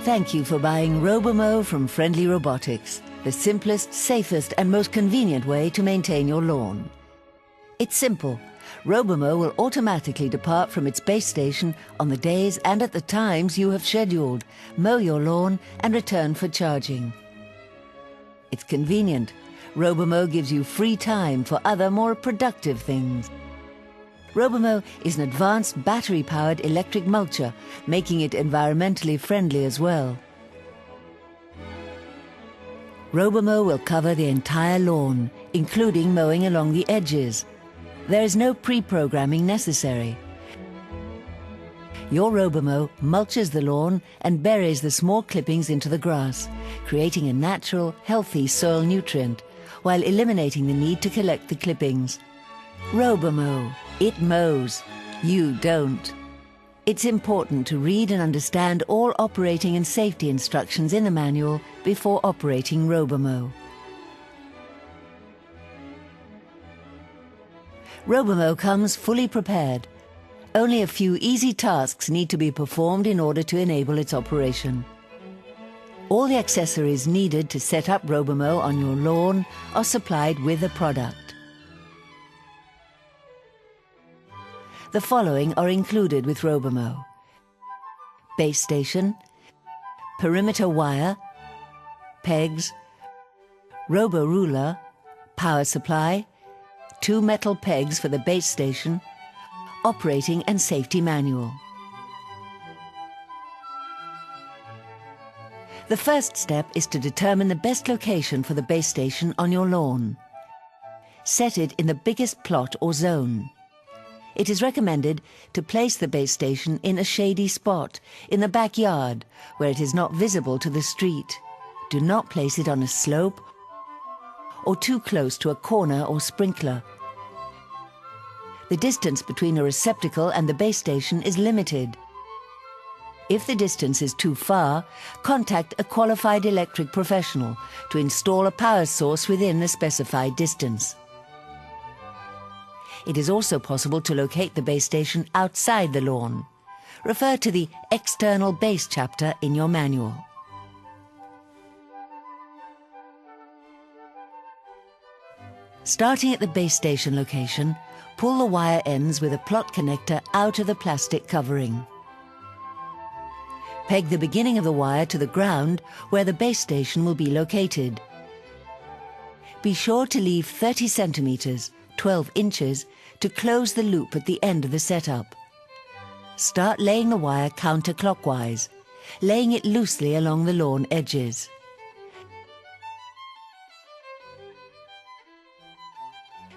Thank you for buying Robomow from Friendly Robotics, the simplest, safest and most convenient way to maintain your lawn. It's simple. Robomow will automatically depart from its base station on the days and at the times you have scheduled, mow your lawn and return for charging. It's convenient. Robomow gives you free time for other, more productive things. Robomow is an advanced battery-powered electric mulcher, making it environmentally friendly as well. Robomow will cover the entire lawn, including mowing along the edges. There is no pre-programming necessary. Your Robomow mulches the lawn and buries the small clippings into the grass, creating a natural, healthy soil nutrient, while eliminating the need to collect the clippings. Robomow. It mows. You don't. It's important to read and understand all operating and safety instructions in the manual before operating Robomow. Robomow comes fully prepared. Only a few easy tasks need to be performed in order to enable its operation. All the accessories needed to set up Robomow on your lawn are supplied with the product. The following are included with Robomow: base station, perimeter wire, pegs, robo ruler, power supply, 2 metal pegs for the base station, operating and safety manual. The first step is to determine the best location for the base station on your lawn. Set it in the biggest plot or zone. It is recommended to place the base station in a shady spot, in the backyard, where it is not visible to the street. Do not place it on a slope or too close to a corner or sprinkler. The distance between a receptacle and the base station is limited. If the distance is too far, contact a qualified electric professional to install a power source within the specified distance. It is also possible to locate the base station outside the lawn. Refer to the External Base chapter in your manual. Starting at the base station location, pull the wire ends with a plot connector out of the plastic covering. Peg the beginning of the wire to the ground where the base station will be located. Be sure to leave 30 centimeters, 12 inches, to close the loop at the end of the setup. Start laying the wire counterclockwise, laying it loosely along the lawn edges.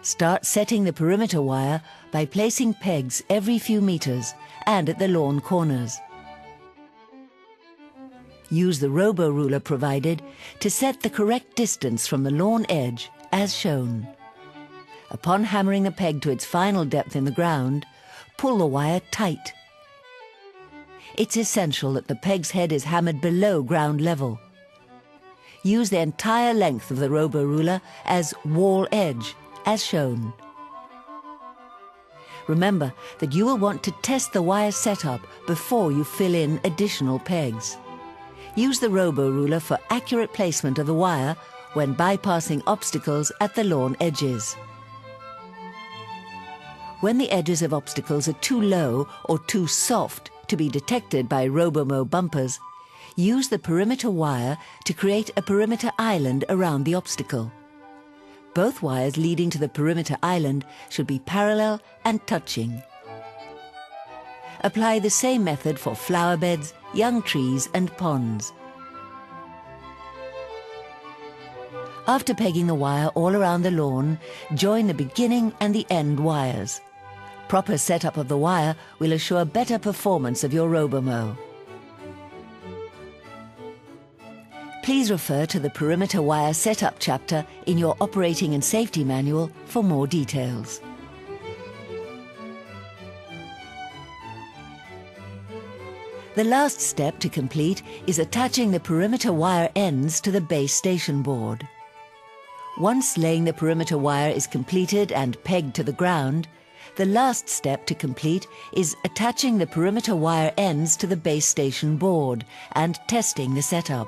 Start setting the perimeter wire by placing pegs every few meters and at the lawn corners. Use the robo ruler provided to set the correct distance from the lawn edge as shown. Upon hammering the peg to its final depth in the ground, pull the wire tight. It's essential that the peg's head is hammered below ground level. Use the entire length of the robo ruler as wall edge, as shown. Remember that you will want to test the wire setup before you fill in additional pegs. Use the robo ruler for accurate placement of the wire when bypassing obstacles at the lawn edges. When the edges of obstacles are too low or too soft to be detected by Robomow bumpers, use the perimeter wire to create a perimeter island around the obstacle. Both wires leading to the perimeter island should be parallel and touching. Apply the same method for flower beds, young trees and ponds. After pegging the wire all around the lawn, join the beginning and the end wires. Proper setup of the wire will assure better performance of your Robomow. Please refer to the perimeter wire setup chapter in your operating and safety manual for more details. The last step to complete is attaching the perimeter wire ends to the base station board. Once laying the perimeter wire is completed and pegged to the ground, The last step to complete is attaching the perimeter wire ends to the base station board and testing the setup.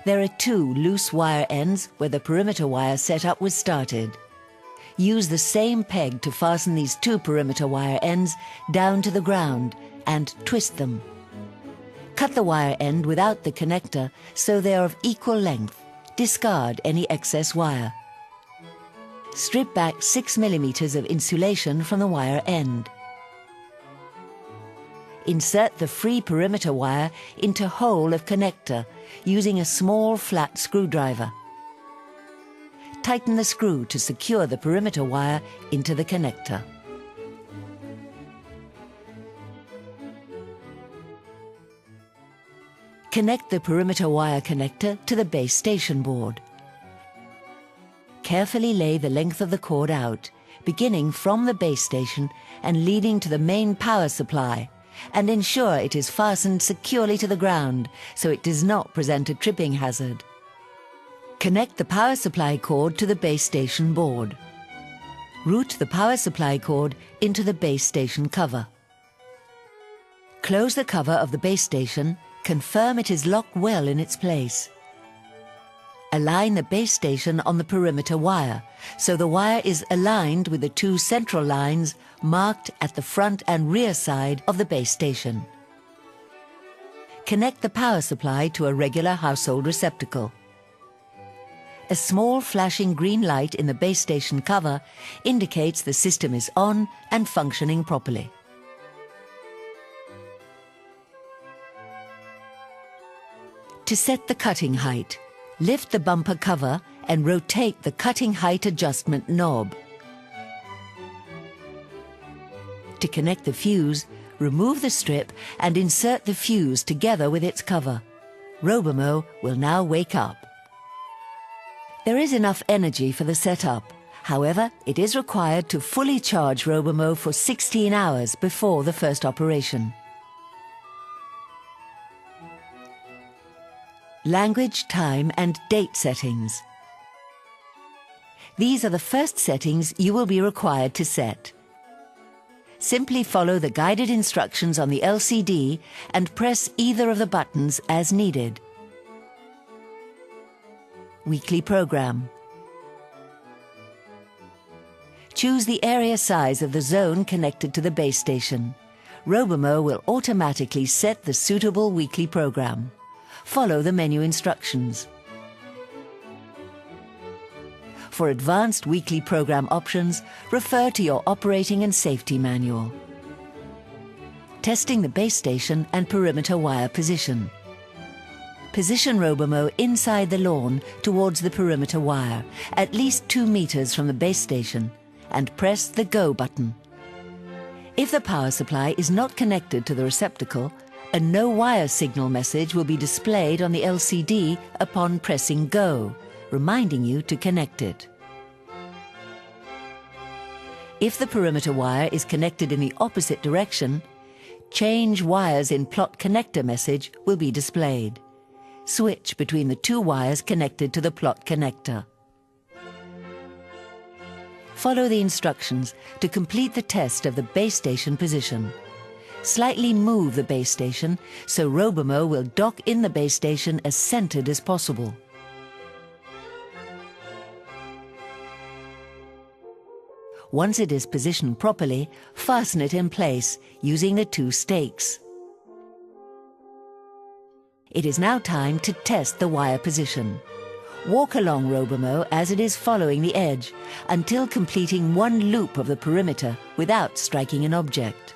There are 2 loose wire ends where the perimeter wire setup was started. Use the same peg to fasten these 2 perimeter wire ends down to the ground and twist them. Cut the wire end without the connector so they are of equal length. Discard any excess wire. Strip back 6 mm of insulation from the wire end. Insert the free perimeter wire into hole of connector using a small flat screwdriver. Tighten the screw to secure the perimeter wire into the connector. Connect the perimeter wire connector to the base station board. Carefully lay the length of the cord out, beginning from the base station and leading to the main power supply, and ensure it is fastened securely to the ground so it does not present a tripping hazard. Connect the power supply cord to the base station board. Route the power supply cord into the base station cover. Close the cover of the base station, confirm it is locked well in its place. Align the base station on the perimeter wire, so the wire is aligned with the 2 central lines marked at the front and rear side of the base station. Connect the power supply to a regular household receptacle. A small flashing green light in the base station cover indicates the system is on and functioning properly. To set the cutting height, lift the bumper cover and rotate the cutting height adjustment knob. To connect the fuse, remove the strip and insert the fuse together with its cover. Robomow will now wake up. There is enough energy for the setup. However, it is required to fully charge Robomow for 16 hours before the first operation. Language, time and date settings. These are the first settings you will be required to set. Simply follow the guided instructions on the LCD and press either of the buttons as needed. Weekly program. Choose the area size of the zone connected to the base station. Robomow will automatically set the suitable weekly program. Follow the menu instructions. For advanced weekly program options, refer to your operating and safety manual. Testing the base station and perimeter wire position. Position Robomow inside the lawn towards the perimeter wire, at least 2 meters from the base station, and press the Go button. If the power supply is not connected to the receptacle, a no wire signal message will be displayed on the LCD upon pressing Go, reminding you to connect it. If the perimeter wire is connected in the opposite direction, Change wires in plot connector message will be displayed. Switch between the 2 wires connected to the plot connector. Follow the instructions to complete the test of the base station position. Slightly move the base station so Robomow will dock in the base station as centered as possible. Once it is positioned properly, fasten it in place using the 2 stakes. It is now time to test the wire position. Walk along Robomow as it is following the edge until completing 1 loop of the perimeter without striking an object.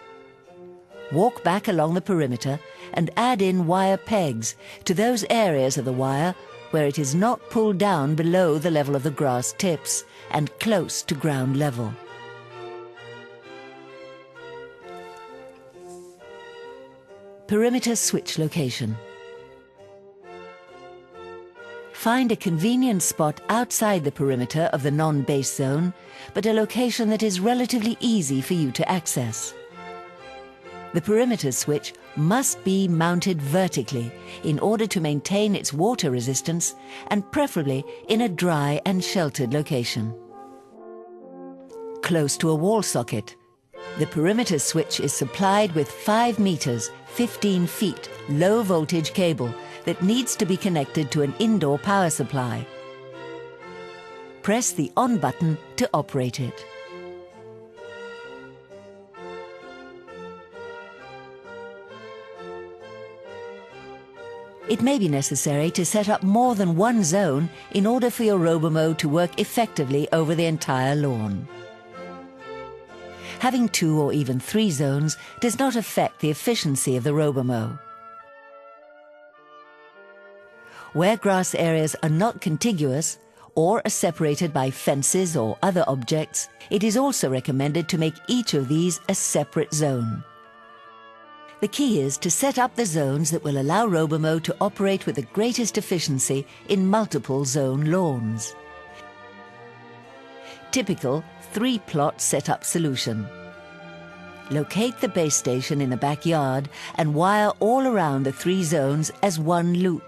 Walk back along the perimeter and add in wire pegs to those areas of the wire where it is not pulled down below the level of the grass tips and close to ground level. Perimeter switch location. Find a convenient spot outside the perimeter of the non-base zone, but a location that is relatively easy for you to access. The perimeter switch must be mounted vertically in order to maintain its water resistance and preferably in a dry and sheltered location. close to a wall socket. The perimeter switch is supplied with 5 meters, 15 feet, low-voltage cable that needs to be connected to an indoor power supply. Press the on button to operate it. It may be necessary to set up more than one zone in order for your Robomow to work effectively over the entire lawn. Having 2 or even 3 zones does not affect the efficiency of the Robomow. Where grass areas are not contiguous or are separated by fences or other objects, it is also recommended to make each of these a separate zone. The key is to set up the zones that will allow Robomow to operate with the greatest efficiency in multiple zone lawns. Typical 3-plot setup solution. Locate the base station in the backyard and wire all around the 3 zones as one loop.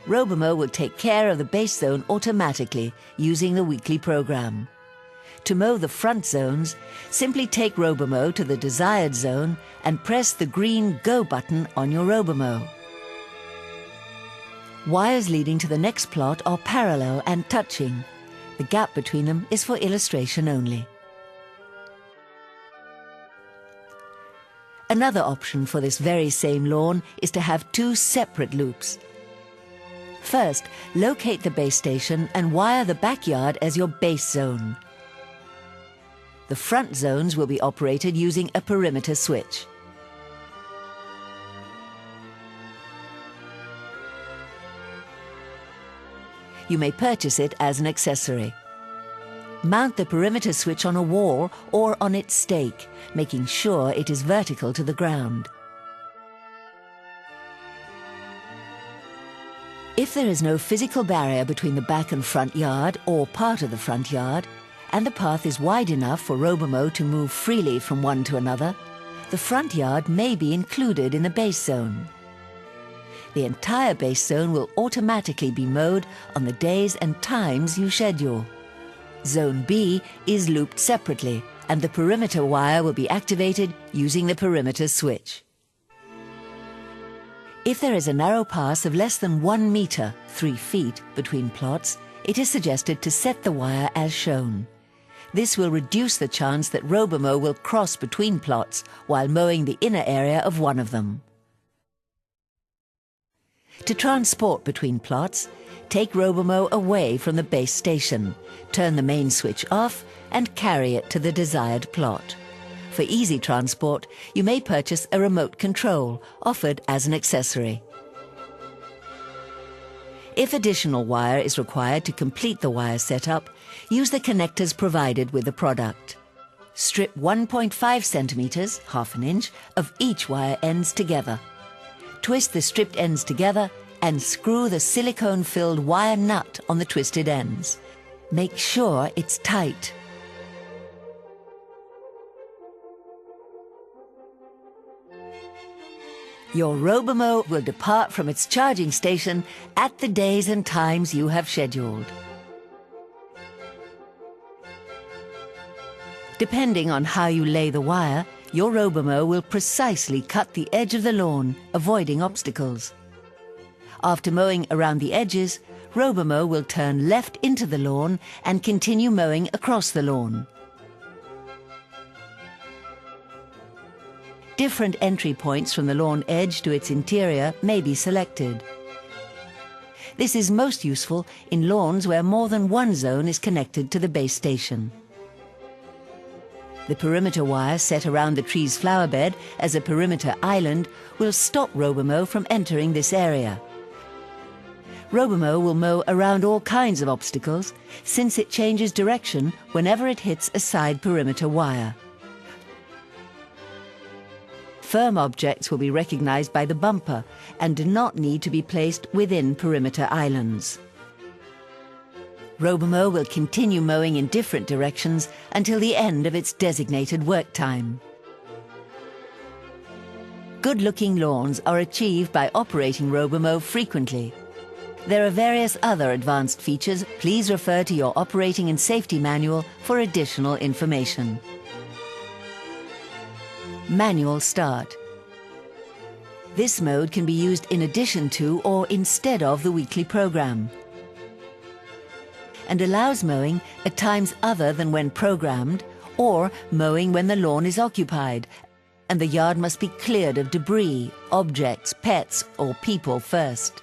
Robomow will take care of the base zone automatically using the weekly program. To mow the front zones, simply take Robomow to the desired zone and press the green Go button on your Robomow. Wires leading to the next plot are parallel and touching. The gap between them is for illustration only. Another option for this very same lawn is to have 2 separate loops. First, locate the base station and wire the backyard as your base zone. The front zones will be operated using a perimeter switch. You may purchase it as an accessory. Mount the perimeter switch on a wall or on its stake, making sure it is vertical to the ground. If there is no physical barrier between the back and front yard or part of the front yard, and the path is wide enough for Robomow to move freely from one to another, the front yard may be included in the base zone. The entire base zone will automatically be mowed on the days and times you schedule. Zone B is looped separately, and the perimeter wire will be activated using the perimeter switch. If there is a narrow pass of less than 1 meter, 3 feet, between plots, it is suggested to set the wire as shown. This will reduce the chance that Robomow will cross between plots while mowing the inner area of one of them. To transport between plots, take Robomow away from the base station, turn the main switch off, and carry it to the desired plot. For easy transport, you may purchase a remote control, offered as an accessory. If additional wire is required to complete the wire setup, use the connectors provided with the product. Strip 1.5 centimeters, half an inch, of each wire ends together. Twist the stripped ends together and screw the silicone-filled wire nut on the twisted ends. Make sure it's tight. Your Robomow will depart from its charging station at the days and times you have scheduled. Depending on how you lay the wire, your Robomow will precisely cut the edge of the lawn, avoiding obstacles. After mowing around the edges, Robomow will turn left into the lawn and continue mowing across the lawn. Different entry points from the lawn edge to its interior may be selected. This is most useful in lawns where more than one zone is connected to the base station. The perimeter wire set around the tree's flower bed as a perimeter island will stop Robomow from entering this area. Robomow will mow around all kinds of obstacles since it changes direction whenever it hits a side perimeter wire. Firm objects will be recognized by the bumper and do not need to be placed within perimeter islands. Robomow will continue mowing in different directions until the end of its designated work time. Good-looking lawns are achieved by operating Robomow frequently, There are various other advanced features. Please refer to your operating and safety manual for additional information. Manual start. This mode can be used in addition to or instead of the weekly program, and allows mowing at times other than when programmed, or mowing when the lawn is occupied and the yard must be cleared of debris, objects, pets or people first.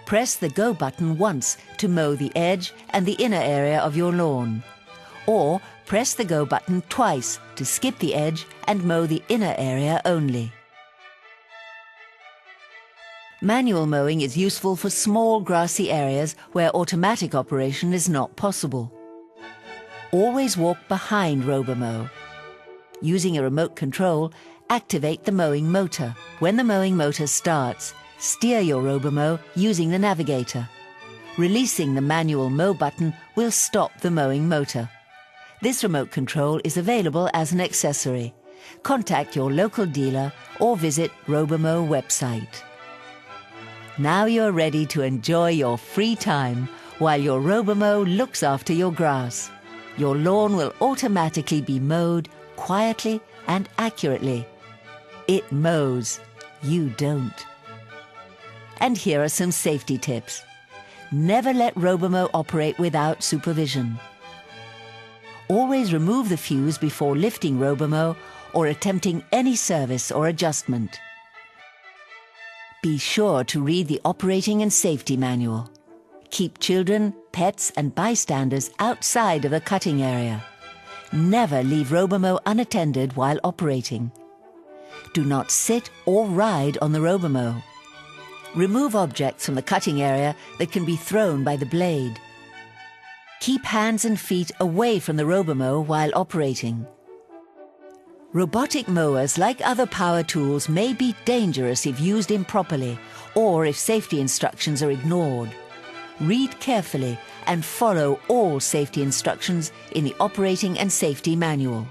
Press the Go button once to mow the edge and the inner area of your lawn, or press the Go button twice to skip the edge and mow the inner area only. Manual mowing is useful for small grassy areas where automatic operation is not possible. Always walk behind Robomow. Using a remote control, activate the mowing motor. When the mowing motor starts, steer your Robomow using the navigator. Releasing the manual mow button will stop the mowing motor. This remote control is available as an accessory. Contact your local dealer or visit Robomow website. Now you're ready to enjoy your free time while your Robomow looks after your grass. Your lawn will automatically be mowed quietly and accurately. It mows, you don't. And here are some safety tips. Never let Robomow operate without supervision. Always remove the fuse before lifting Robomow or attempting any service or adjustment. Be sure to read the operating and safety manual. Keep children, pets and bystanders outside of the cutting area. Never leave Robomow unattended while operating. Do not sit or ride on the Robomow. Remove objects from the cutting area that can be thrown by the blade. Keep hands and feet away from the Robomow while operating. Robotic mowers, like other power tools, may be dangerous if used improperly or if safety instructions are ignored. Read carefully and follow all safety instructions in the operating and safety manual.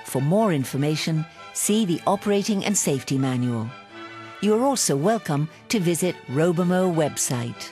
For more information, see the operating and safety manual. You are also welcome to visit Robomow website.